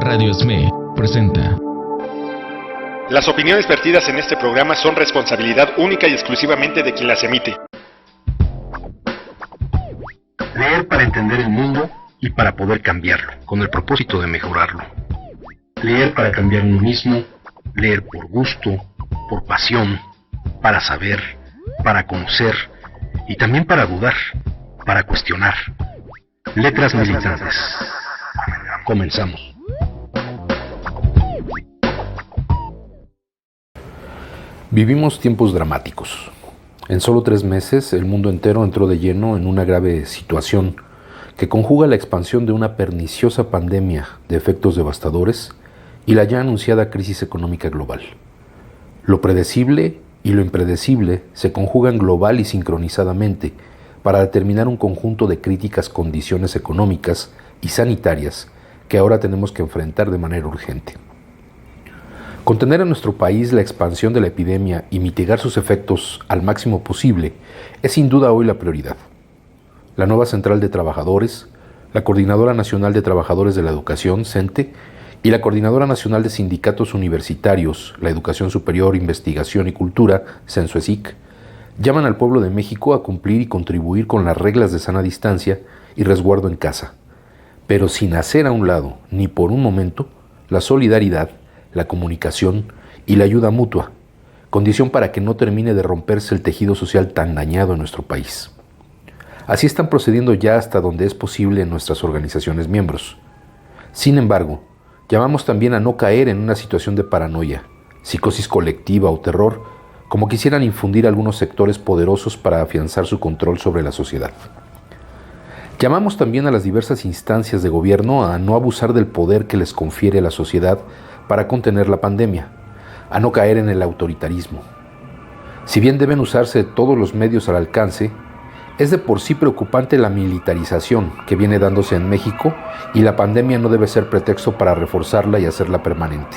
Radio SME presenta. Las opiniones vertidas en este programa son responsabilidad única y exclusivamente de quien las emite. Leer para entender el mundo y para poder cambiarlo, con el propósito de mejorarlo. Leer para cambiar uno mismo, leer por gusto, por pasión, para saber, para conocer y también para dudar, para cuestionar. Letras militantes. Comenzamos. Vivimos tiempos dramáticos. En solo 3 meses, el mundo entero entró de lleno en una grave situación que conjuga la expansión de una perniciosa pandemia de efectos devastadores y la ya anunciada crisis económica global. Lo predecible y lo impredecible se conjugan global y sincronizadamente para determinar un conjunto de críticas condiciones económicas y sanitarias que ahora tenemos que enfrentar de manera urgente. Contener en nuestro país la expansión de la epidemia y mitigar sus efectos al máximo posible es sin duda hoy la prioridad. La nueva Central de Trabajadores, la Coordinadora Nacional de Trabajadores de la Educación, CENTE, y la Coordinadora Nacional de Sindicatos Universitarios, la Educación Superior, Investigación y Cultura, CENSUESIC, llaman al pueblo de México a cumplir y contribuir con las reglas de sana distancia y resguardo en casa, pero sin hacer a un lado, ni por un momento, la solidaridad, la comunicación y la ayuda mutua, condición para que no termine de romperse el tejido social tan dañado en nuestro país. Así están procediendo ya hasta donde es posible en nuestras organizaciones miembros. Sin embargo, llamamos también a no caer en una situación de paranoia, psicosis colectiva o terror, como quisieran infundir algunos sectores poderosos para afianzar su control sobre la sociedad. Llamamos también a las diversas instancias de gobierno a no abusar del poder que les confiere la sociedad para contener la pandemia, a no caer en el autoritarismo. Si bien deben usarse todos los medios al alcance, es de por sí preocupante la militarización que viene dándose en México y la pandemia no debe ser pretexto para reforzarla y hacerla permanente.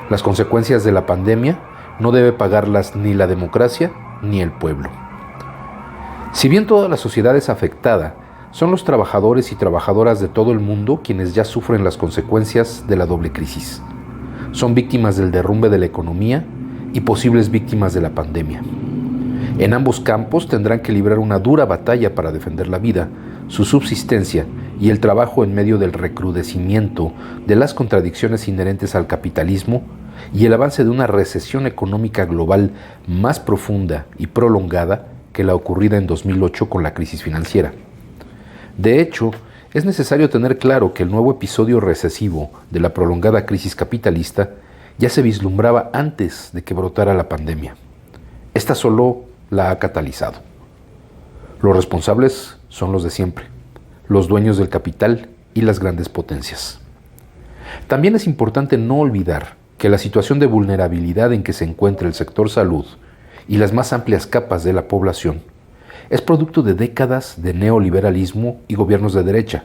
Las consecuencias de la pandemia no debe pagarlas ni la democracia ni el pueblo. Si bien toda la sociedad es afectada, son los trabajadores y trabajadoras de todo el mundo quienes ya sufren las consecuencias de la doble crisis. Son víctimas del derrumbe de la economía y posibles víctimas de la pandemia. En ambos campos tendrán que librar una dura batalla para defender la vida, su subsistencia y el trabajo en medio del recrudecimiento de las contradicciones inherentes al capitalismo y el avance de una recesión económica global más profunda y prolongada que la ocurrida en 2008 con la crisis financiera. De hecho, es necesario tener claro que el nuevo episodio recesivo de la prolongada crisis capitalista ya se vislumbraba antes de que brotara la pandemia. Esta solo la ha catalizado. Los responsables son los de siempre, los dueños del capital y las grandes potencias. También es importante no olvidar que la situación de vulnerabilidad en que se encuentra el sector salud y las más amplias capas de la población es producto de décadas de neoliberalismo y gobiernos de derecha,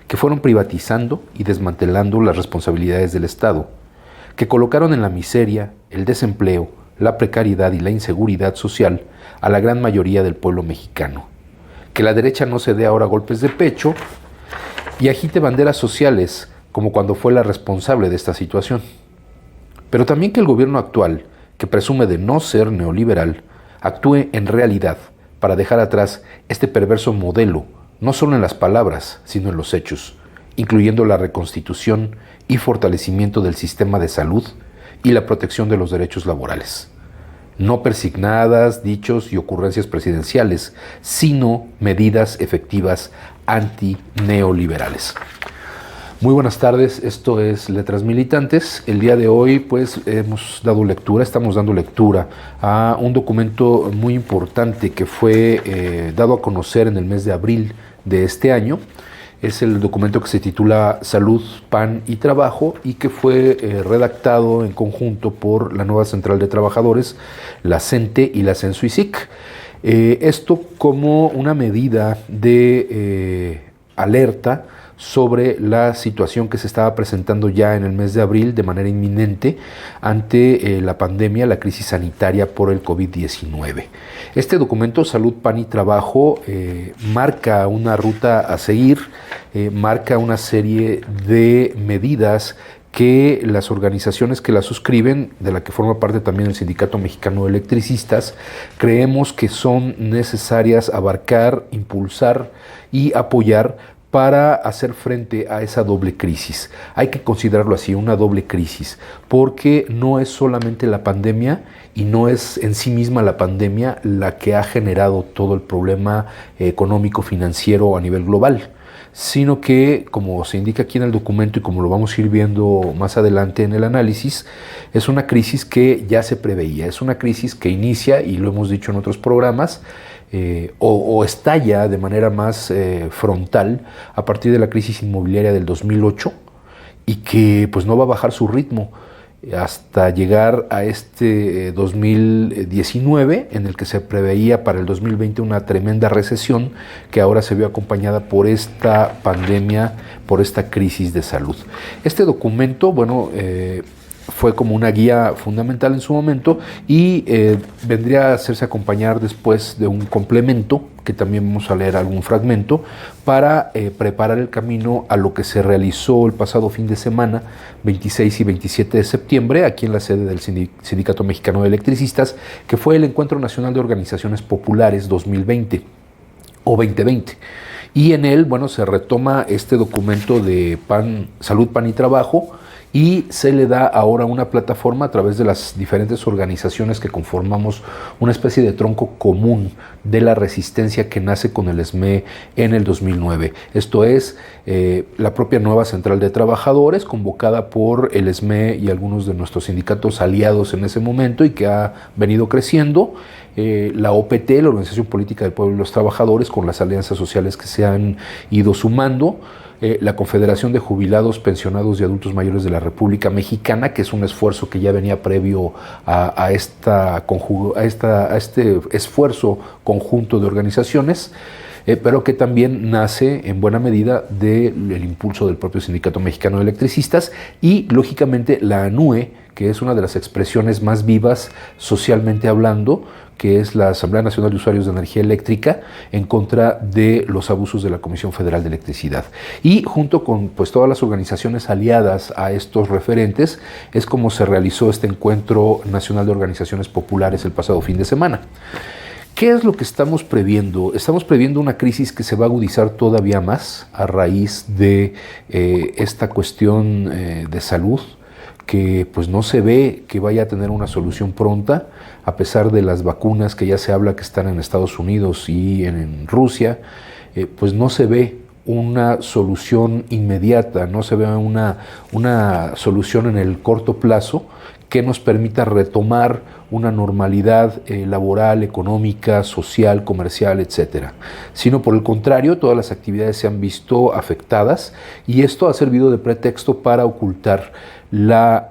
que fueron privatizando y desmantelando las responsabilidades del Estado, que colocaron en la miseria, el desempleo, la precariedad y la inseguridad social a la gran mayoría del pueblo mexicano. Que la derecha no se dé ahora golpes de pecho y agite banderas sociales como cuando fue la responsable de esta situación. Pero también que el gobierno actual, que presume de no ser neoliberal, actúe en realidad para dejar atrás este perverso modelo, no solo en las palabras, sino en los hechos, incluyendo la reconstitución y fortalecimiento del sistema de salud y la protección de los derechos laborales. No persignadas, dichos y ocurrencias presidenciales, sino medidas efectivas antineoliberales. Muy buenas tardes, esto es Letras Militantes. El día de hoy estamos dando lectura a un documento muy importante que fue dado a conocer en el mes de abril de este año. Es el documento que se titula Salud, Pan y Trabajo y que fue redactado en conjunto por la nueva Central de Trabajadores, la CENTE y la CENSUESIC. Esto como una medida de alerta sobre la situación que se estaba presentando ya en el mes de abril de manera inminente ante la pandemia, la crisis sanitaria por el COVID-19. Este documento, Salud, Pan y Trabajo, marca una ruta a seguir, marca una serie de medidas que las organizaciones que la suscriben, de la que forma parte también el Sindicato Mexicano de Electricistas, creemos que son necesarias abarcar, impulsar y apoyar para hacer frente a esa doble crisis. Hay que considerarlo así, una doble crisis, porque no es solamente la pandemia y no es en sí misma la pandemia la que ha generado todo el problema económico financiero a nivel global, sino que, como se indica aquí en el documento y como lo vamos a ir viendo más adelante en el análisis, es una crisis que ya se preveía, es una crisis que inicia, y lo hemos dicho en otros programas, o estalla de manera más frontal a partir de la crisis inmobiliaria del 2008 y que pues no va a bajar su ritmo hasta llegar a este 2019, en el que se preveía para el 2020 una tremenda recesión que ahora se vio acompañada por esta pandemia, por esta crisis de salud. Este documento, fue como una guía fundamental en su momento y vendría a hacerse acompañar después de un complemento, que también vamos a leer algún fragmento, para preparar el camino a lo que se realizó el pasado fin de semana, 26 y 27 de septiembre, aquí en la sede del Sindicato Mexicano de Electricistas, que fue el Encuentro Nacional de Organizaciones Populares 2020 o 2020. Y en él, se retoma este documento de Salud, Pan y Trabajo, y se le da ahora una plataforma a través de las diferentes organizaciones que conformamos una especie de tronco común de la resistencia que nace con el SME en el 2009. Esto es la propia nueva Central de Trabajadores, convocada por el SME y algunos de nuestros sindicatos aliados en ese momento y que ha venido creciendo. La OPT, la Organización Política del Pueblo y los Trabajadores, con las alianzas sociales que se han ido sumando. La Confederación de Jubilados, Pensionados y Adultos Mayores de la República Mexicana, que es un esfuerzo que ya venía previo a este esfuerzo conjunto de organizaciones, pero que también nace en buena medida del impulso del propio Sindicato Mexicano de Electricistas y, lógicamente, la ANUE, que es una de las expresiones más vivas socialmente hablando, que es la Asamblea Nacional de Usuarios de Energía Eléctrica, en contra de los abusos de la Comisión Federal de Electricidad. Y junto con todas las organizaciones aliadas a estos referentes, es como se realizó este Encuentro Nacional de Organizaciones Populares el pasado fin de semana. ¿Qué es lo que estamos previendo? Estamos previendo una crisis que se va a agudizar todavía más a raíz de esta cuestión de salud, que no se ve que vaya a tener una solución pronta, a pesar de las vacunas que ya se habla que están en Estados Unidos y en Rusia, no se ve una solución inmediata, no se ve una solución en el corto plazo que nos permita retomar una normalidad laboral, económica, social, comercial, etcétera. Sino por el contrario, todas las actividades se han visto afectadas y esto ha servido de pretexto para ocultar la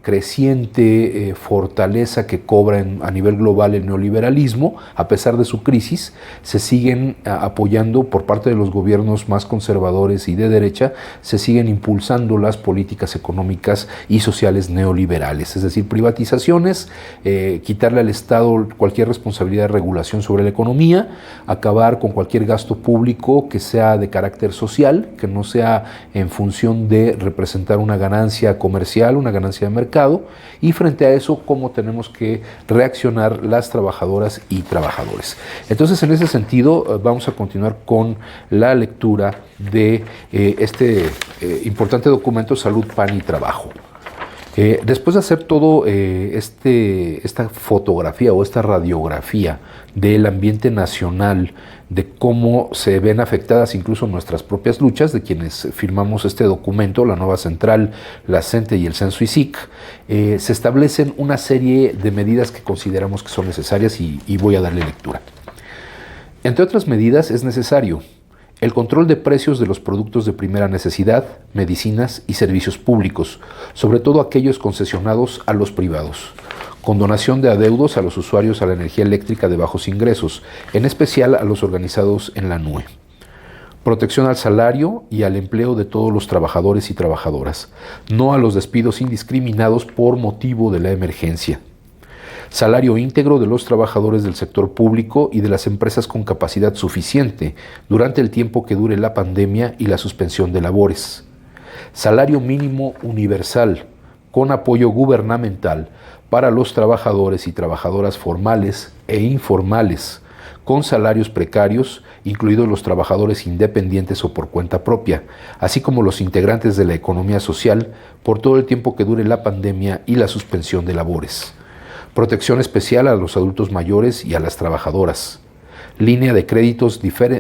creciente fortaleza que cobra a nivel global el neoliberalismo. A pesar de su crisis, se siguen apoyando por parte de los gobiernos más conservadores y de derecha, se siguen impulsando las políticas económicas y sociales neoliberales, es decir, privatizaciones, quitarle al Estado cualquier responsabilidad de regulación sobre la economía, acabar con cualquier gasto público que sea de carácter social, que no sea en función de representar una ganancia comercial, una ganancia de mercado, y frente a eso, cómo tenemos que reaccionar las trabajadoras y trabajadores. Entonces, en ese sentido, vamos a continuar con la lectura de este importante documento, Salud, Pan y Trabajo. Después de hacer todo esta fotografía o esta radiografía del ambiente nacional, de cómo se ven afectadas incluso nuestras propias luchas, de quienes firmamos este documento, la nueva central, la CENTE y el Censo-ISIC, se establecen una serie de medidas que consideramos que son necesarias y voy a darle lectura. Entre otras medidas, es necesario el control de precios de los productos de primera necesidad, medicinas y servicios públicos, sobre todo aquellos concesionados a los privados. Condonación de adeudos a los usuarios a la energía eléctrica de bajos ingresos, en especial a los organizados en la ANUE. Protección al salario y al empleo de todos los trabajadores y trabajadoras, no a los despidos indiscriminados por motivo de la emergencia. Salario íntegro de los trabajadores del sector público y de las empresas con capacidad suficiente durante el tiempo que dure la pandemia y la suspensión de labores. Salario mínimo universal con apoyo gubernamental para los trabajadores y trabajadoras formales e informales, con salarios precarios, incluidos los trabajadores independientes o por cuenta propia, así como los integrantes de la economía social por todo el tiempo que dure la pandemia y la suspensión de labores. Protección especial a los adultos mayores y a las trabajadoras. Línea de créditos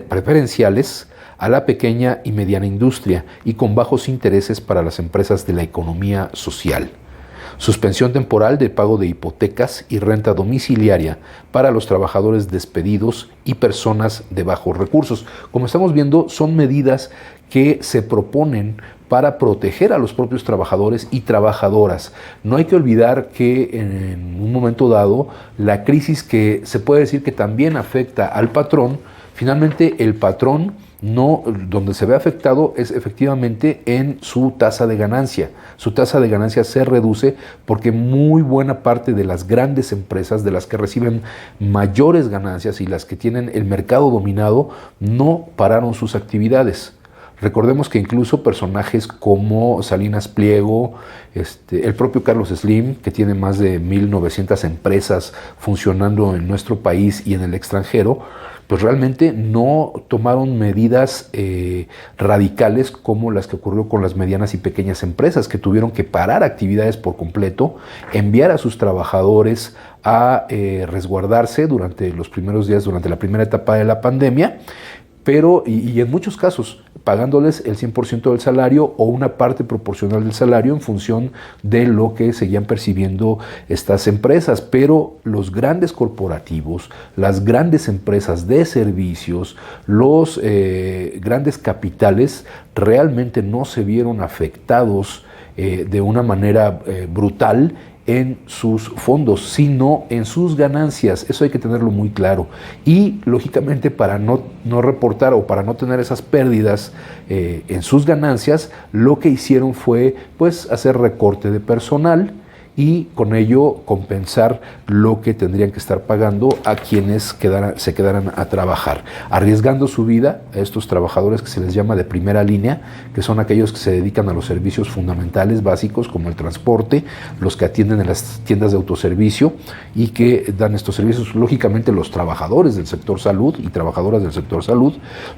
preferenciales a la pequeña y mediana industria y con bajos intereses para las empresas de la economía social. Suspensión temporal del pago de hipotecas y renta domiciliaria para los trabajadores despedidos y personas de bajos recursos. Como estamos viendo, son medidas que se proponen para proteger a los propios trabajadores y trabajadoras. No hay que olvidar que en un momento dado, la crisis que se puede decir que también afecta al patrón, finalmente el patrón donde se ve afectado es efectivamente en su tasa de ganancia. Su tasa de ganancia se reduce porque muy buena parte de las grandes empresas, de las que reciben mayores ganancias y las que tienen el mercado dominado, no pararon sus actividades. Recordemos que incluso personajes como Salinas Pliego, el propio Carlos Slim, que tiene más de 1,900 empresas funcionando en nuestro país y en el extranjero, pues realmente no tomaron medidas radicales como las que ocurrió con las medianas y pequeñas empresas, que tuvieron que parar actividades por completo, enviar a sus trabajadores a resguardarse durante los primeros días, durante la primera etapa de la pandemia, pero y en muchos casos pagándoles el 100% del salario o una parte proporcional del salario en función de lo que seguían percibiendo estas empresas. Pero los grandes corporativos, las grandes empresas de servicios, los grandes capitales realmente no se vieron afectados de una manera brutal en sus fondos, sino en sus ganancias. Eso hay que tenerlo muy claro. Y lógicamente para no reportar o para no tener esas pérdidas en sus ganancias, lo que hicieron fue pues hacer recorte de personal y con ello compensar lo que tendrían que estar pagando a quienes se quedaran a trabajar, arriesgando su vida a estos trabajadores que se les llama de primera línea, que son aquellos que se dedican a los servicios fundamentales básicos como el transporte, los que atienden en las tiendas de autoservicio y que dan estos servicios, lógicamente los trabajadores del sector salud y trabajadoras del sector salud,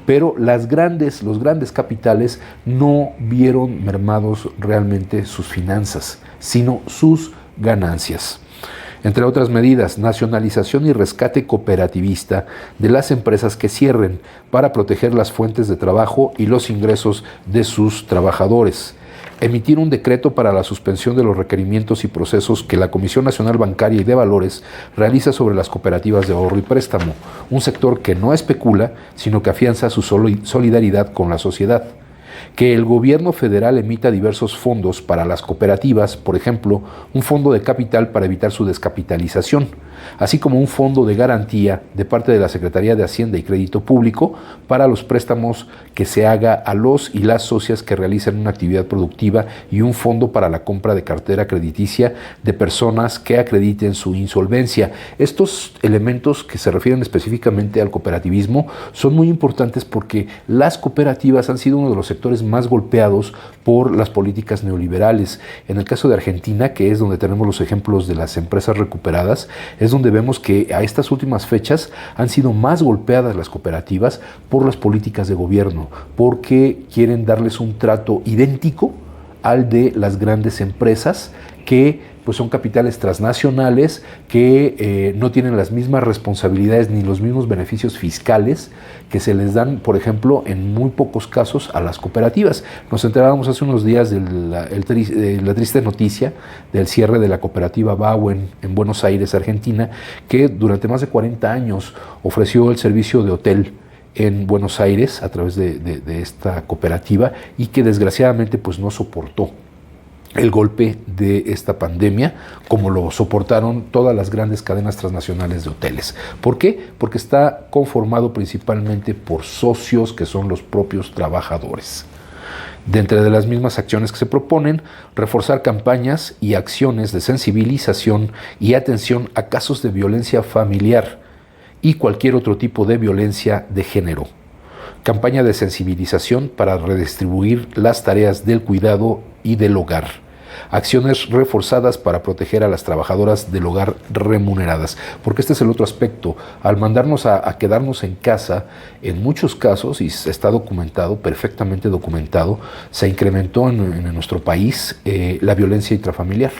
pero los grandes capitales no vieron mermados realmente sus finanzas, sino sus ganancias. Entre otras medidas, nacionalización y rescate cooperativista de las empresas que cierren para proteger las fuentes de trabajo y los ingresos de sus trabajadores. Emitir un decreto para la suspensión de los requerimientos y procesos que la Comisión Nacional Bancaria y de Valores realiza sobre las cooperativas de ahorro y préstamo, un sector que no especula, sino que afianza su solidaridad con la sociedad. Que el gobierno federal emita diversos fondos para las cooperativas, por ejemplo, un fondo de capital para evitar su descapitalización, así como un fondo de garantía de parte de la Secretaría de Hacienda y Crédito Público para los préstamos que se haga a los y las socias que realicen una actividad productiva y un fondo para la compra de cartera crediticia de personas que acrediten su insolvencia. Estos elementos que se refieren específicamente al cooperativismo son muy importantes porque las cooperativas han sido uno de los sectores más golpeados por las políticas neoliberales. En el caso de Argentina, que es donde tenemos los ejemplos de las empresas recuperadas, es donde vemos que a estas últimas fechas han sido más golpeadas las cooperativas por las políticas de gobierno, porque quieren darles un trato idéntico al de las grandes empresas que pues son capitales transnacionales que no tienen las mismas responsabilidades ni los mismos beneficios fiscales que se les dan, por ejemplo, en muy pocos casos a las cooperativas. Nos enterábamos hace unos días de la triste noticia del cierre de la cooperativa Bauen en Buenos Aires, Argentina, que durante más de 40 años ofreció el servicio de hotel en Buenos Aires a través de esta cooperativa y que desgraciadamente pues no soportó el golpe de esta pandemia, como lo soportaron todas las grandes cadenas transnacionales de hoteles. ¿Por qué? Porque está conformado principalmente por socios que son los propios trabajadores. De entre las mismas acciones que se proponen, reforzar campañas y acciones de sensibilización y atención a casos de violencia familiar y cualquier otro tipo de violencia de género. Campaña de sensibilización para redistribuir las tareas del cuidado y del hogar. Acciones reforzadas para proteger a las trabajadoras del hogar remuneradas, porque este es el otro aspecto. Al mandarnos a quedarnos en casa, en muchos casos, y está documentado, perfectamente documentado, se incrementó en nuestro país la violencia intrafamiliar.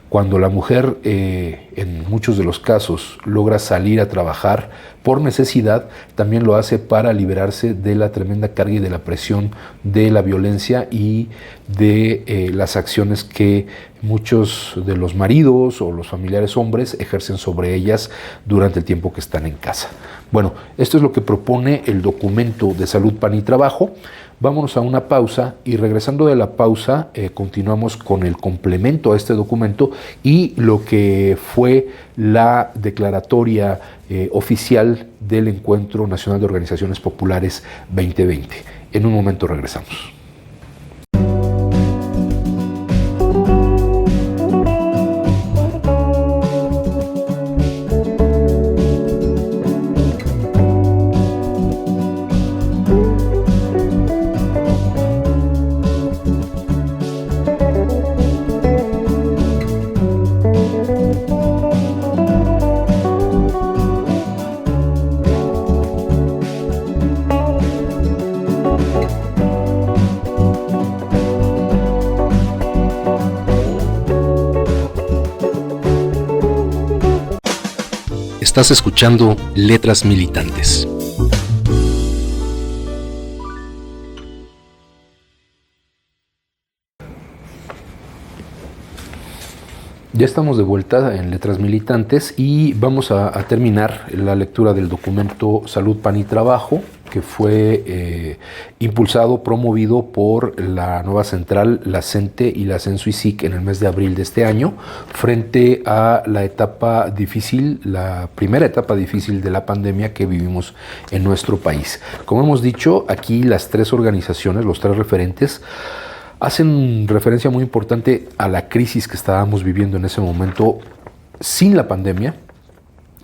Cuando la mujer, en muchos de los casos, logra salir a trabajar por necesidad, también lo hace para liberarse de la tremenda carga y de la presión de la violencia y de las acciones que muchos de los maridos o los familiares hombres ejercen sobre ellas durante el tiempo que están en casa. Bueno, esto es lo que propone el documento de Salud, Pan y Trabajo. Vámonos a una pausa y regresando de la pausa continuamos con el complemento a este documento y lo que fue la declaratoria oficial del Encuentro Nacional de Organizaciones Populares 2020. En un momento regresamos. Estás escuchando Letras Militantes. Ya estamos de vuelta en Letras Militantes y vamos a terminar la lectura del documento Salud, Pan y Trabajo, que fue impulsado, promovido por la nueva central, la CENTE y la CENSUICIC en el mes de abril de este año, frente a la etapa difícil, la primera etapa difícil de la pandemia que vivimos en nuestro país. Como hemos dicho, aquí las tres organizaciones, los tres referentes, hacen referencia muy importante a la crisis que estábamos viviendo en ese momento sin la pandemia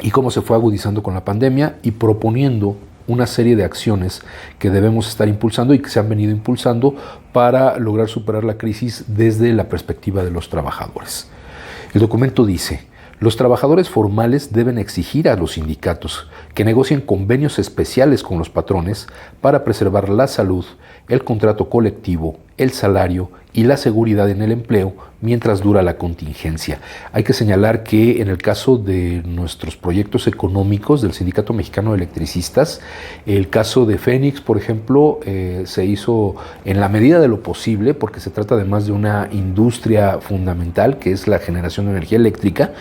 y cómo se fue agudizando con la pandemia y proponiendo una serie de acciones que debemos estar impulsando y que se han venido impulsando para lograr superar la crisis desde la perspectiva de los trabajadores. El documento dice: los trabajadores formales deben exigir a los sindicatos que negocien convenios especiales con los patrones para preservar la salud, el contrato colectivo, el salario y la seguridad en el empleo mientras dura la contingencia. Hay que señalar que en el caso de nuestros proyectos económicos del Sindicato Mexicano de Electricistas, el caso de Fénix, por ejemplo, se hizo en la medida de lo posible, porque se trata además de una industria fundamental que es la generación de energía eléctrica.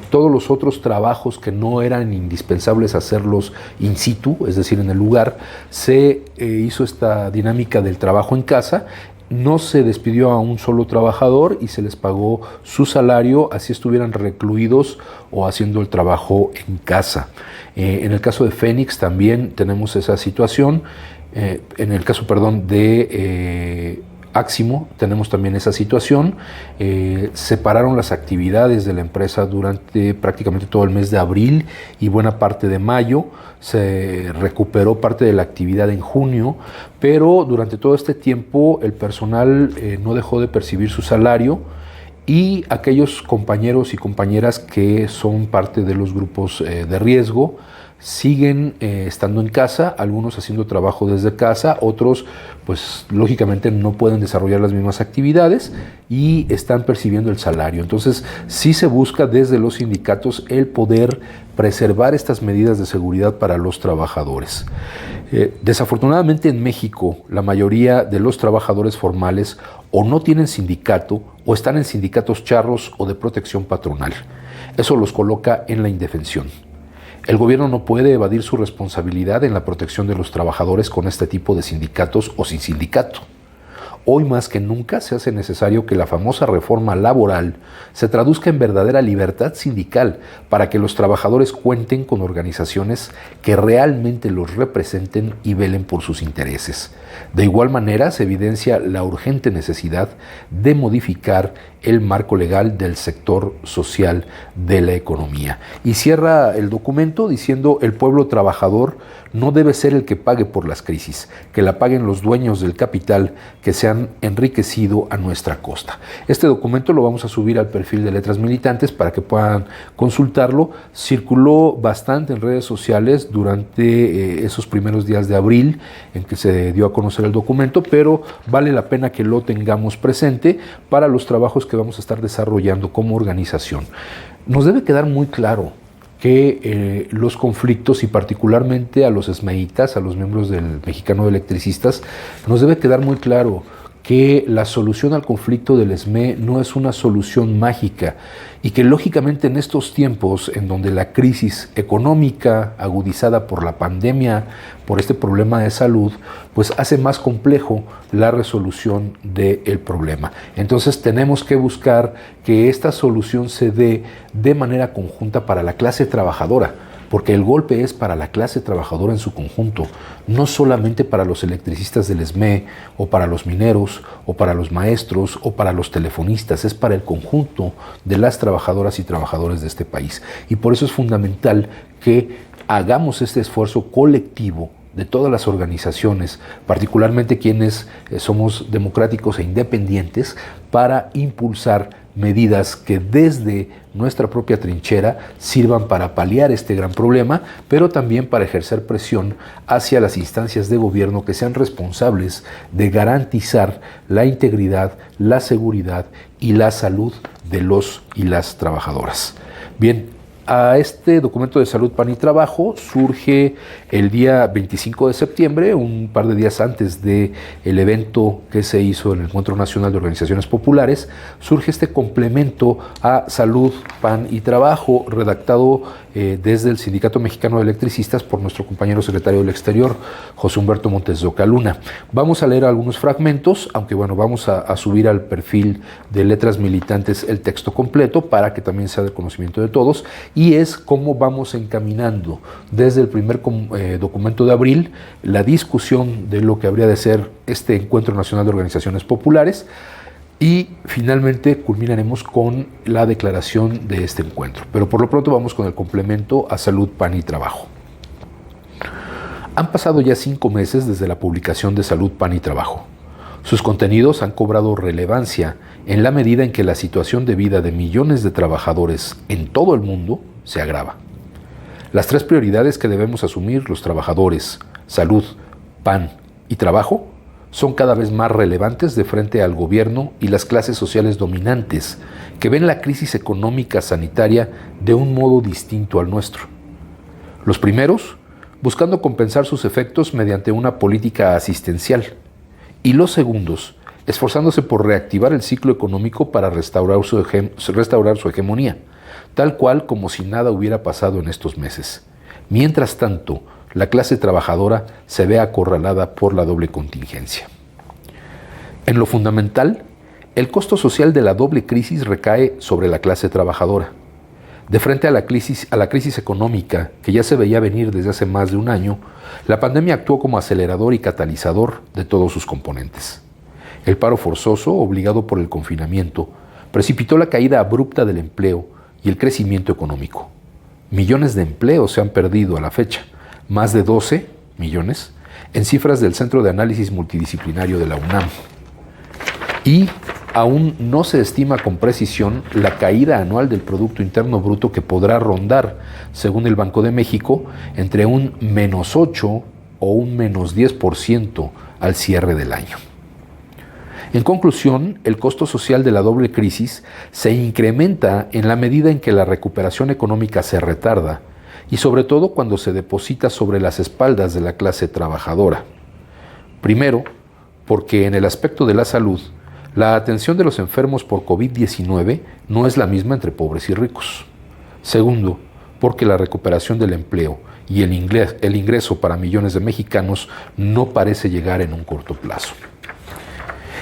Todos los otros trabajos que no eran indispensables hacerlos in situ, es decir, en el lugar, se hizo esta dinámica del trabajo en casa. No se despidió a un solo trabajador y se les pagó su salario, así estuvieran recluidos o haciendo el trabajo en casa. En el caso de Fénix también tenemos esa situación. En el caso, de Aximo tenemos también esa situación. Separaron las actividades de la empresa durante prácticamente todo el mes de abril y buena parte de mayo. Se recuperó parte de la actividad en junio, pero durante todo este tiempo el personal no dejó de percibir su salario y aquellos compañeros y compañeras que son parte de los grupos de riesgo siguen estando en casa, algunos haciendo trabajo desde casa, otros pues lógicamente no pueden desarrollar las mismas actividades y están percibiendo el salario. Entonces sí se busca desde los sindicatos el poder preservar estas medidas de seguridad para los trabajadores. Desafortunadamente en México la mayoría de los trabajadores formales o no tienen sindicato o están en sindicatos charros o de protección patronal. Eso los coloca en la indefensión. El gobierno no puede evadir su responsabilidad en la protección de los trabajadores con este tipo de sindicatos o sin sindicato. hoy más que nunca se hace necesario que la famosa reforma laboral se traduzca en verdadera libertad sindical para que los trabajadores cuenten con organizaciones que realmente los representen y velen por sus intereses. De igual manera, se evidencia la urgente necesidad de modificar el marco legal del sector social de la economía. Y cierra el documento diciendo: el pueblo trabajador no debe ser el que pague por las crisis, que la paguen los dueños del capital que se han enriquecido a nuestra costa. Este documento lo vamos a subir al perfil de Letras Militantes para que puedan consultarlo. Circuló bastante en redes sociales durante esos primeros días de abril en que se dio a conocer el documento, pero vale la pena que lo tengamos presente para los trabajos que vamos a estar desarrollando como organización. Nos debe quedar muy claro que los conflictos, y particularmente a los esmeitas, a los miembros del Mexicano de Electricistas, nos debe quedar muy claro que la solución al conflicto del SME no es una solución mágica y que lógicamente en estos tiempos en donde la crisis económica agudizada por la pandemia, por este problema de salud, pues hace más complejo la resolución del problema. Entonces tenemos que buscar que esta solución se dé de manera conjunta para la clase trabajadora, porque el golpe es para la clase trabajadora en su conjunto, no solamente para los electricistas del SME, o para los mineros, o para los maestros, o para los telefonistas, es para el conjunto de las trabajadoras y trabajadores de este país. Y por eso es fundamental que hagamos este esfuerzo colectivo de todas las organizaciones, particularmente quienes somos democráticos e independientes, para impulsar medidas que desde nuestra propia trinchera sirvan para paliar este gran problema, pero también para ejercer presión hacia las instancias de gobierno que sean responsables de garantizar la integridad, la seguridad y la salud de los y las trabajadoras. Bien, a este documento de Salud, Pan y Trabajo surge el día 25 de septiembre, un par de días antes del evento que se hizo en el Encuentro Nacional de Organizaciones Populares. Surge este complemento a Salud, Pan y Trabajo, redactado desde el Sindicato Mexicano de Electricistas por nuestro compañero secretario del Exterior, José Humberto Montes de Oca Luna. Vamos a leer algunos fragmentos, aunque bueno, vamos a subir al perfil de Letras Militantes el texto completo para que también sea de conocimiento de todos. Y es cómo vamos encaminando desde el primer documento de abril la discusión de lo que habría de ser este Encuentro Nacional de Organizaciones Populares, y finalmente culminaremos con la declaración de este encuentro. Pero por lo pronto vamos con el complemento a Salud, Pan y Trabajo. Han pasado ya 5 meses desde la publicación de Salud, Pan y Trabajo. Sus contenidos han cobrado relevancia en la medida en que la situación de vida de millones de trabajadores en todo el mundo se agrava. Las 3 prioridades que debemos asumir los trabajadores, salud, pan y trabajo, son cada vez más relevantes de frente al gobierno y las clases sociales dominantes que ven la crisis económica sanitaria de un modo distinto al nuestro. Los primeros, buscando compensar sus efectos mediante una política asistencial, y los segundos, esforzándose por reactivar el ciclo económico para restaurar su hegemonía, tal cual como si nada hubiera pasado en estos meses. Mientras tanto, la clase trabajadora se ve acorralada por la doble contingencia. En lo fundamental, el costo social de la doble crisis recae sobre la clase trabajadora. De frente a la crisis económica que ya se veía venir desde hace más de un año, la pandemia actuó como acelerador y catalizador de todos sus componentes. El paro forzoso, obligado por el confinamiento, precipitó la caída abrupta del empleo y el crecimiento económico. Millones de empleos se han perdido a la fecha, más de 12 millones, en cifras del Centro de Análisis Multidisciplinario de la UNAM. Y aún no se estima con precisión la caída anual del Producto Interno Bruto, que podrá rondar, según el Banco de México, entre un -8 o un -10% al cierre del año. En conclusión, el costo social de la doble crisis se incrementa en la medida en que la recuperación económica se retarda, y sobre todo cuando se deposita sobre las espaldas de la clase trabajadora. Primero, porque en el aspecto de la salud, la atención de los enfermos por COVID-19 no es la misma entre pobres y ricos. Segundo, porque la recuperación del empleo y el ingreso para millones de mexicanos no parece llegar en un corto plazo.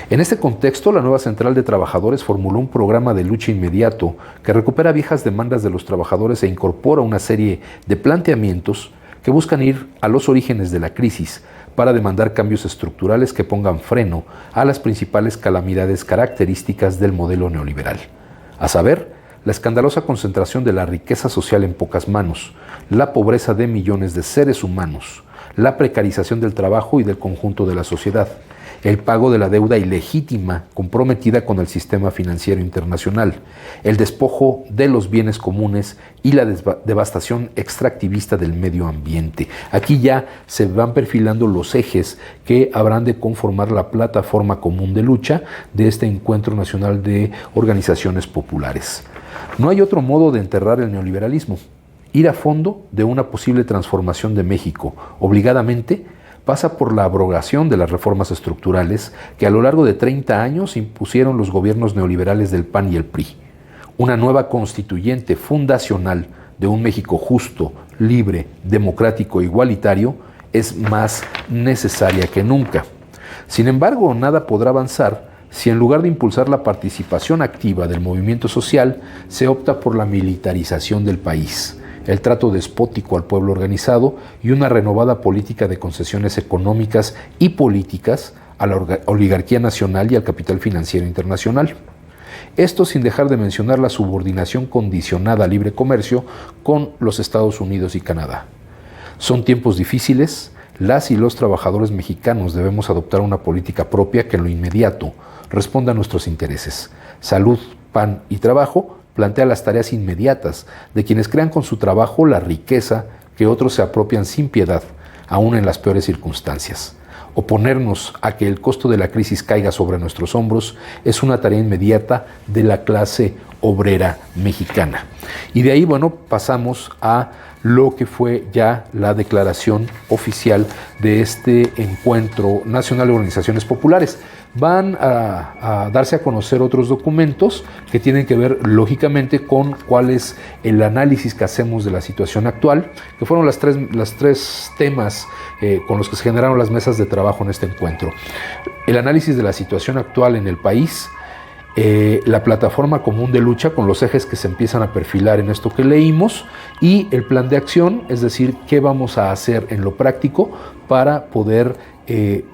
En este contexto, la nueva Central de Trabajadores formuló un programa de lucha inmediato que recupera viejas demandas de los trabajadores e incorpora una serie de planteamientos que buscan ir a los orígenes de la crisis para demandar cambios estructurales que pongan freno a las principales calamidades características del modelo neoliberal, a saber, la escandalosa concentración de la riqueza social en pocas manos, la pobreza de millones de seres humanos, la precarización del trabajo y del conjunto de la sociedad, el pago de la deuda ilegítima comprometida con el sistema financiero internacional, el despojo de los bienes comunes y la devastación extractivista del medio ambiente. Aquí ya se van perfilando los ejes que habrán de conformar la plataforma común de lucha de este Encuentro Nacional de Organizaciones Populares. No hay otro modo de enterrar el neoliberalismo. Ir a fondo de una posible transformación de México, obligadamente, pasa por la abrogación de las reformas estructurales que a lo largo de 30 años impusieron los gobiernos neoliberales del PAN y el PRI. Una nueva constituyente fundacional de un México justo, libre, democrático e igualitario es más necesaria que nunca. Sin embargo, nada podrá avanzar si en lugar de impulsar la participación activa del movimiento social, se opta por la militarización del país, el trato despótico al pueblo organizado y una renovada política de concesiones económicas y políticas a la oligarquía nacional y al capital financiero internacional. Esto sin dejar de mencionar la subordinación condicionada al libre comercio con los Estados Unidos y Canadá. Son tiempos difíciles. Las y los trabajadores mexicanos debemos adoptar una política propia que en lo inmediato responda a nuestros intereses. Salud, pan y trabajo plantea las tareas inmediatas de quienes crean con su trabajo la riqueza que otros se apropian sin piedad, aún en las peores circunstancias. Oponernos a que el costo de la crisis caiga sobre nuestros hombros es una tarea inmediata de la clase obrera mexicana. Y de ahí, pasamos a lo que fue ya la declaración oficial de este Encuentro Nacional de Organizaciones Populares. Van a darse a conocer otros documentos que tienen que ver, lógicamente, con cuál es el análisis que hacemos de la situación actual, que fueron las tres temas con los que se generaron las mesas de trabajo en este encuentro. El análisis de la situación actual en el país, la plataforma común de lucha con los ejes que se empiezan a perfilar en esto que leímos y el plan de acción, es decir, qué vamos a hacer en lo práctico para poder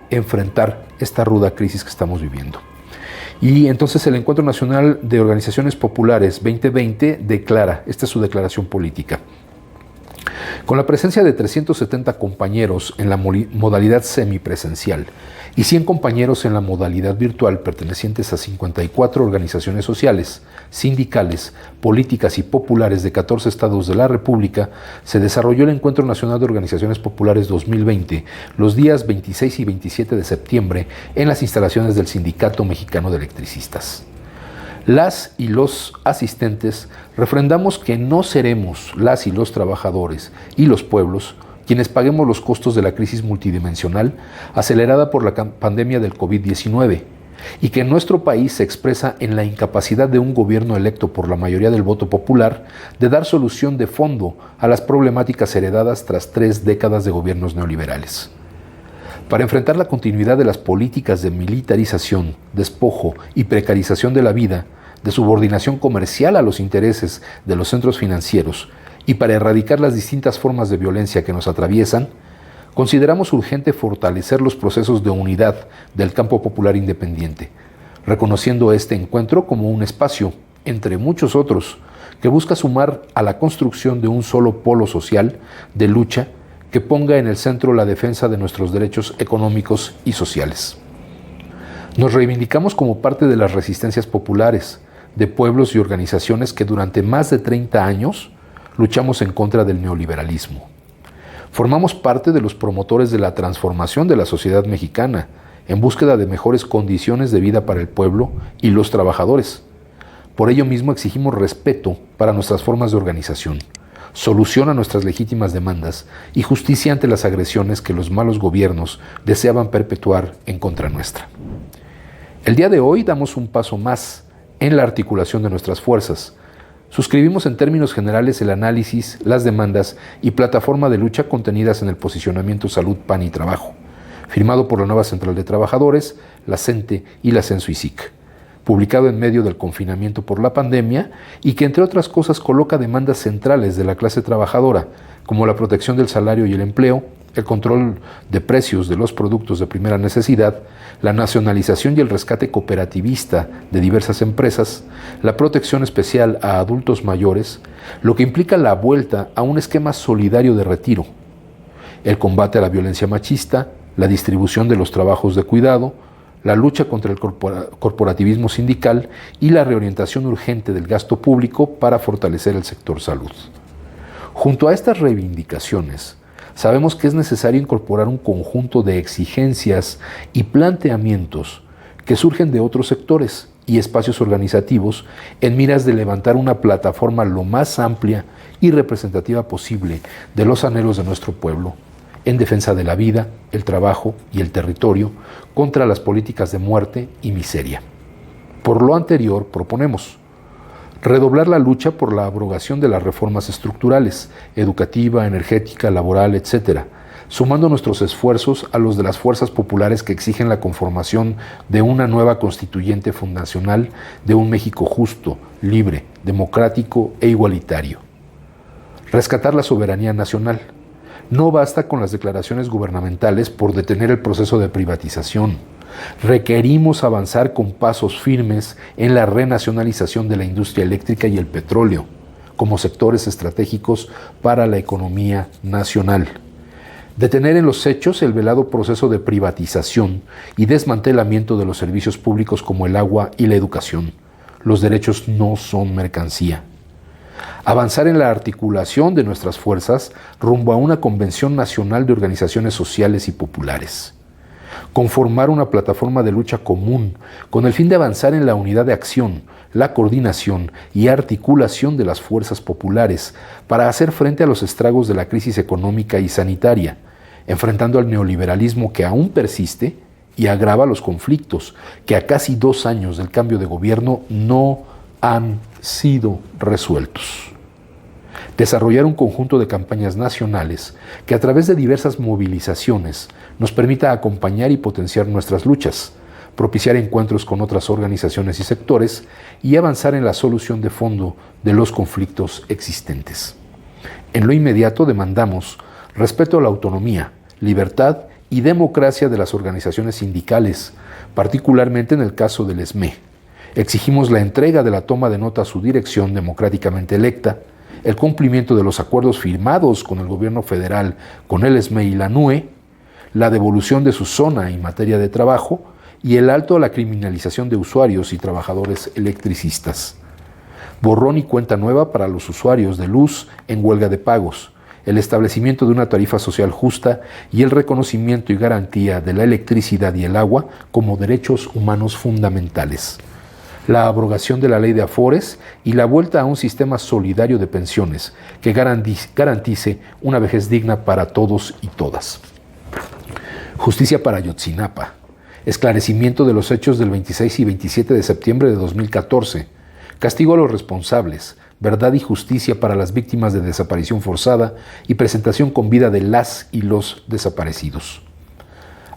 enfrentar esta ruda crisis que estamos viviendo. Y entonces el Encuentro Nacional de Organizaciones Populares 2020 declara, esta es su declaración política. Con la presencia de 370 compañeros en la modalidad semipresencial y 100 compañeros en la modalidad virtual pertenecientes a 54 organizaciones sociales, sindicales, políticas y populares de 14 estados de la República, se desarrolló el Encuentro Nacional de Organizaciones Populares 2020 los días 26 y 27 de septiembre en las instalaciones del Sindicato Mexicano de Electricistas. Las y los asistentes refrendamos que no seremos las y los trabajadores y los pueblos quienes paguemos los costos de la crisis multidimensional acelerada por la pandemia del COVID-19 y que nuestro país se expresa en la incapacidad de un gobierno electo por la mayoría del voto popular de dar solución de fondo a las problemáticas heredadas tras 3 décadas de gobiernos neoliberales. Para enfrentar la continuidad de las políticas de militarización, despojo y precarización de la vida, de subordinación comercial a los intereses de los centros financieros y para erradicar las distintas formas de violencia que nos atraviesan, consideramos urgente fortalecer los procesos de unidad del campo popular independiente, reconociendo este encuentro como un espacio, entre muchos otros, que busca sumar a la construcción de un solo polo social de lucha que ponga en el centro la defensa de nuestros derechos económicos y sociales. Nos reivindicamos como parte de las resistencias populares, de pueblos y organizaciones que durante más de 30 años luchamos en contra del neoliberalismo. Formamos parte de los promotores de la transformación de la sociedad mexicana en búsqueda de mejores condiciones de vida para el pueblo y los trabajadores. Por ello mismo exigimos respeto para nuestras formas de organización, solución a nuestras legítimas demandas y justicia ante las agresiones que los malos gobiernos deseaban perpetuar en contra nuestra. El día de hoy damos un paso más en la articulación de nuestras fuerzas. Suscribimos en términos generales el análisis, las demandas y plataforma de lucha contenidas en el posicionamiento Salud, Pan y Trabajo. firmado por la nueva Central de Trabajadores, la CENTE y la Censo-ISIC, publicado en medio del confinamiento por la pandemia y que, entre otras cosas, coloca demandas centrales de la clase trabajadora, como la protección del salario y el empleo, el control de precios de los productos de primera necesidad, la nacionalización y el rescate cooperativista de diversas empresas, la protección especial a adultos mayores, lo que implica la vuelta a un esquema solidario de retiro, el combate a la violencia machista, la distribución de los trabajos de cuidado, la lucha contra el corporativismo sindical y la reorientación urgente del gasto público para fortalecer el sector salud. Junto a estas reivindicaciones, sabemos que es necesario incorporar un conjunto de exigencias y planteamientos que surgen de otros sectores y espacios organizativos en miras de levantar una plataforma lo más amplia y representativa posible de los anhelos de nuestro pueblo, en defensa de la vida, el trabajo y el territorio, contra las políticas de muerte y miseria. Por lo anterior, proponemos redoblar la lucha por la abrogación de las reformas estructurales, educativa, energética, laboral, etc., sumando nuestros esfuerzos a los de las fuerzas populares que exigen la conformación de una nueva constituyente fundacional de un México justo, libre, democrático e igualitario. Rescatar la soberanía nacional. No basta con las declaraciones gubernamentales por detener el proceso de privatización. Requerimos avanzar con pasos firmes en la renacionalización de la industria eléctrica y el petróleo, como sectores estratégicos para la economía nacional. Detener en los hechos el velado proceso de privatización y desmantelamiento de los servicios públicos como el agua y la educación. Los derechos no son mercancía. Avanzar en la articulación de nuestras fuerzas rumbo a una convención nacional de organizaciones sociales y populares. Conformar una plataforma de lucha común con el fin de avanzar en la unidad de acción, la coordinación y articulación de las fuerzas populares para hacer frente a los estragos de la crisis económica y sanitaria, enfrentando al neoliberalismo que aún persiste y agrava los conflictos que a casi 2 años del cambio de gobierno no han sido resueltos. Desarrollar un conjunto de campañas nacionales que a través de diversas movilizaciones nos permita acompañar y potenciar nuestras luchas, propiciar encuentros con otras organizaciones y sectores y avanzar en la solución de fondo de los conflictos existentes. En lo inmediato demandamos respeto a la autonomía, libertad y democracia de las organizaciones sindicales, particularmente en el caso del ESME. Exigimos la entrega de la toma de nota a su dirección democráticamente electa, el cumplimiento de los acuerdos firmados con el gobierno federal, con el ESME y la NUE, la devolución de su zona en materia de trabajo y el alto a la criminalización de usuarios y trabajadores electricistas. Borrón y cuenta nueva para los usuarios de luz en huelga de pagos, el establecimiento de una tarifa social justa y el reconocimiento y garantía de la electricidad y el agua como derechos humanos fundamentales. La abrogación de la ley de Afores y la vuelta a un sistema solidario de pensiones que garantice una vejez digna para todos y todas. Justicia para Ayotzinapa. Esclarecimiento de los hechos del 26 y 27 de septiembre de 2014. Castigo a los responsables. Verdad y justicia para las víctimas de desaparición forzada y presentación con vida de las y los desaparecidos.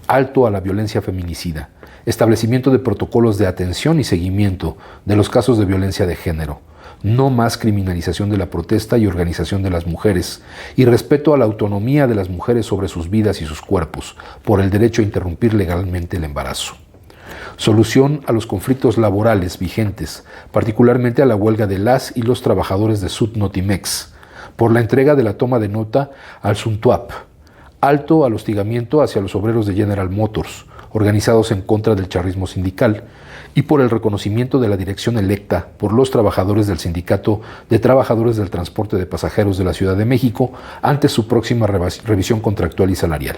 Alto a la violencia feminicida. Establecimiento de protocolos de atención y seguimiento de los casos de violencia de género. No más criminalización de la protesta y organización de las mujeres. Y respeto a la autonomía de las mujeres sobre sus vidas y sus cuerpos, por el derecho a interrumpir legalmente el embarazo. Solución a los conflictos laborales vigentes, particularmente a la huelga de las y los trabajadores de Sud-Notimex, por la entrega de la toma de nota al Suntuap. Alto al hostigamiento hacia los obreros de General Motors, organizados en contra del charrismo sindical, y por el reconocimiento de la dirección electa por los trabajadores del Sindicato de Trabajadores del Transporte de Pasajeros de la Ciudad de México ante su próxima revisión contractual y salarial.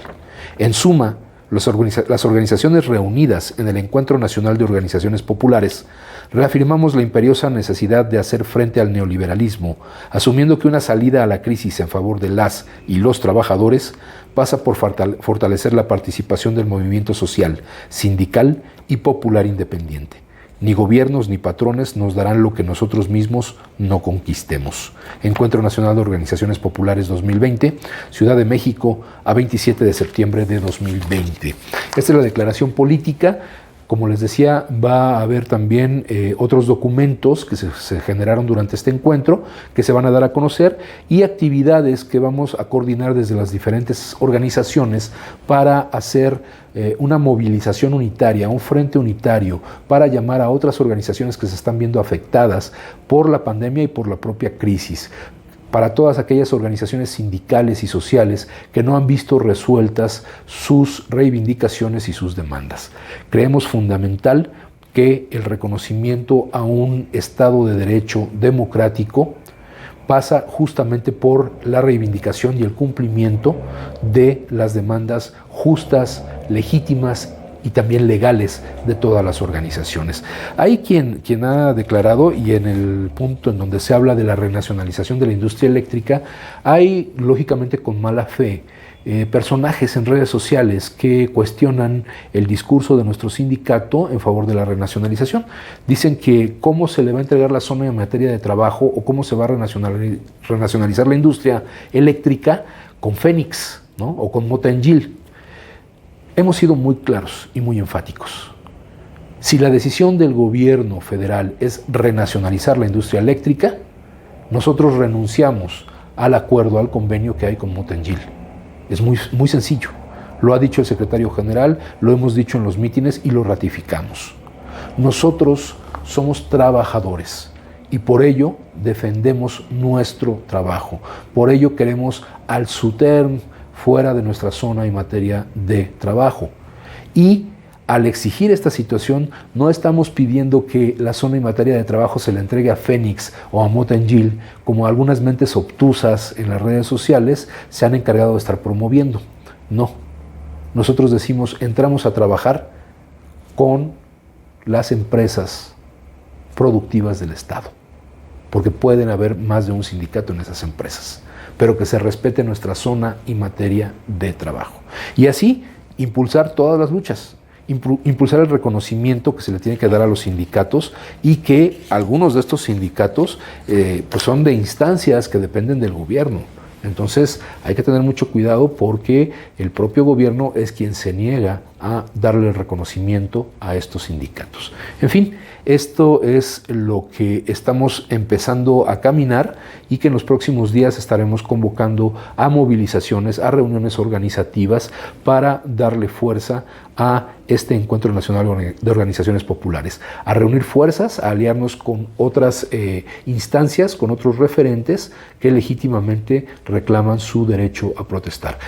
En suma, las organizaciones reunidas en el Encuentro Nacional de Organizaciones Populares reafirmamos la imperiosa necesidad de hacer frente al neoliberalismo, asumiendo que una salida a la crisis en favor de las y los trabajadores pasa por fortalecer la participación del movimiento social, sindical y popular independiente, Ni gobiernos ni patrones nos darán lo que nosotros mismos no conquistemos. Encuentro Nacional de Organizaciones Populares 2020, Ciudad de México, a 27 de septiembre de 2020. Esta es la declaración política. Como les decía, va a haber también otros documentos que se generaron durante este encuentro, que se van a dar a conocer, y actividades que vamos a coordinar desde las diferentes organizaciones para hacer una movilización unitaria, un frente unitario, para llamar a otras organizaciones que se están viendo afectadas por la pandemia y por la propia crisis, para todas aquellas organizaciones sindicales y sociales que no han visto resueltas sus reivindicaciones y sus demandas. Creemos fundamental que el reconocimiento a un Estado de Derecho democrático pasa justamente por la reivindicación y el cumplimiento de las demandas justas, legítimas y también legales de todas las organizaciones. Hay quien ha declarado, y en el punto en donde se habla de la renacionalización de la industria eléctrica, hay lógicamente con mala fe personajes en redes sociales que cuestionan el discurso de nuestro sindicato en favor de la renacionalización. Dicen que cómo se le va a entregar la zona en materia de trabajo o cómo se va a renacionalizar la industria eléctrica con Fénix, ¿no? O con Motengil. Hemos sido muy claros y muy enfáticos. Si la decisión del gobierno federal es renacionalizar la industria eléctrica, nosotros renunciamos al acuerdo, al convenio que hay con Motengil. Es muy sencillo. Lo ha dicho el secretario general, lo hemos dicho en los mítines y lo ratificamos. Nosotros somos trabajadores y por ello defendemos nuestro trabajo. Por ello queremos al SUTERM fuera de nuestra zona en materia de trabajo. Y al exigir esta situación, no estamos pidiendo que la zona en materia de trabajo se le entregue a Fénix o a Motengil, como algunas mentes obtusas en las redes sociales se han encargado de estar promoviendo. No. Nosotros decimos, entramos a trabajar con las empresas productivas del Estado, porque pueden haber más de un sindicato en esas empresas, pero que se respete nuestra zona y materia de trabajo. Y así impulsar todas las luchas, impulsar el reconocimiento que se le tiene que dar a los sindicatos y que algunos de estos sindicatos pues son de instancias que dependen del gobierno. Entonces hay que tener mucho cuidado porque el propio gobierno es quien se niega a darle el reconocimiento a estos sindicatos. En fin, esto es lo que estamos empezando a caminar y que en los próximos días estaremos convocando a movilizaciones, a reuniones organizativas para darle fuerza a este Encuentro Nacional de Organizaciones Populares, a reunir fuerzas, a aliarnos con otras instancias, con otros referentes que legítimamente reclaman su derecho a protestar.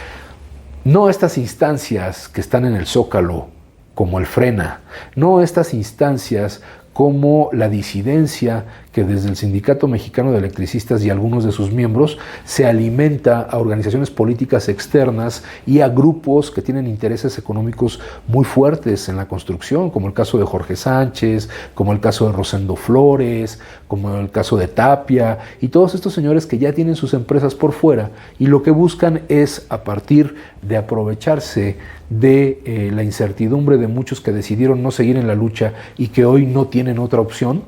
No estas instancias que están en el Zócalo, como el Frena, no estas instancias como la disidencia que desde el Sindicato Mexicano de Electricistas y algunos de sus miembros se alimenta a organizaciones políticas externas y a grupos que tienen intereses económicos muy fuertes en la construcción, como el caso de Jorge Sánchez, como el caso de Rosendo Flores, como el caso de Tapia, y todos estos señores que ya tienen sus empresas por fuera y lo que buscan es, a partir de aprovecharse de la incertidumbre de muchos que decidieron no seguir en la lucha y que hoy no tienen otra opción,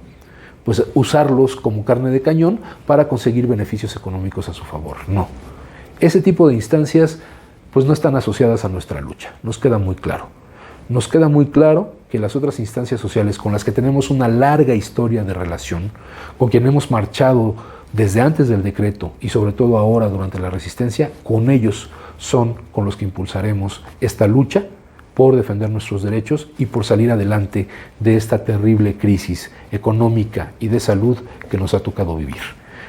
pues usarlos como carne de cañón para conseguir beneficios económicos a su favor. No. Ese tipo de instancias pues no están asociadas a nuestra lucha. Nos queda muy claro. Nos queda muy claro que las otras instancias sociales con las que tenemos una larga historia de relación, con quien hemos marchado desde antes del decreto y sobre todo ahora durante la resistencia, con ellos son con los que impulsaremos esta lucha por defender nuestros derechos y por salir adelante de esta terrible crisis económica y de salud que nos ha tocado vivir.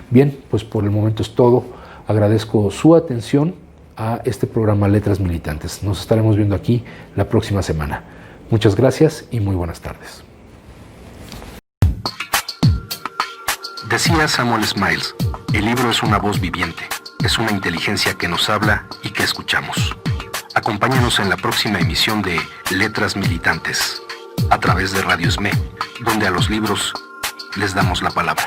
Bien, pues por el momento es todo. Agradezco su atención a este programa Letras Militantes. Nos estaremos viendo aquí la próxima semana. Muchas gracias y muy buenas tardes. Decía Samuel Smiles, el libro es una voz viviente, es una inteligencia que nos habla y que escuchamos. Acompáñanos en la próxima emisión de Letras Militantes, a través de Radio SME, donde a los libros les damos la palabra.